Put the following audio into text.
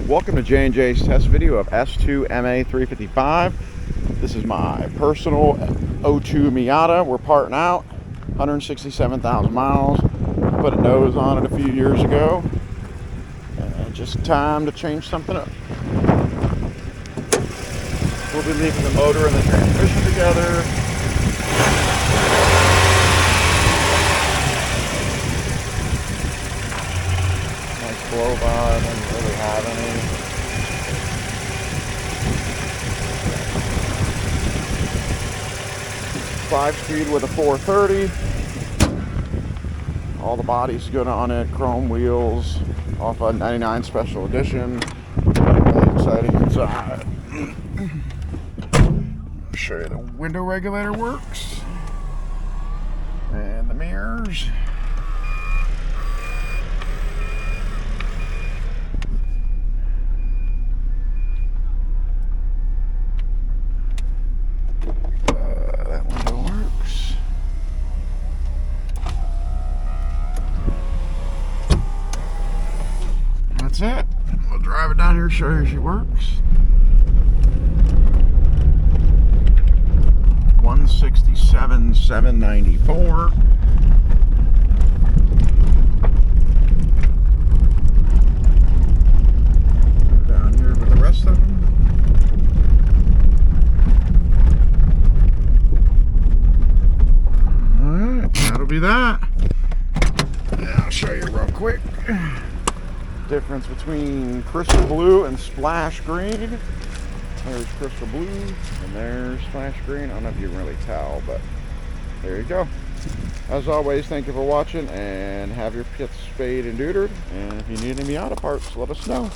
Welcome to J&J's test video of S2 MA355. This is my personal 02 Miata. We're parting out, 167,000 miles. Put a nose on it a few years ago. Just time to change something up. We'll be leaving the motor and the transmission together. Nice blow by, didn't really have any. Five-speed with a 430. All the body's good on it. Chrome wheels off a 99 Special Edition. Really exciting inside. I'll show you the window regulator works. And the mirrors. That window works. That's it. We'll drive it down here, show you she works. 167,794. Down here with the rest of them. Alright, that'll be that. Yeah, I'll show you real quick. Difference between crystal blue and splash green. There's crystal blue and there's splash green. I don't know if you can really tell, but there you go. As always, thank you for watching and have your pits spayed and neutered. And if you need any Miata parts, let us know.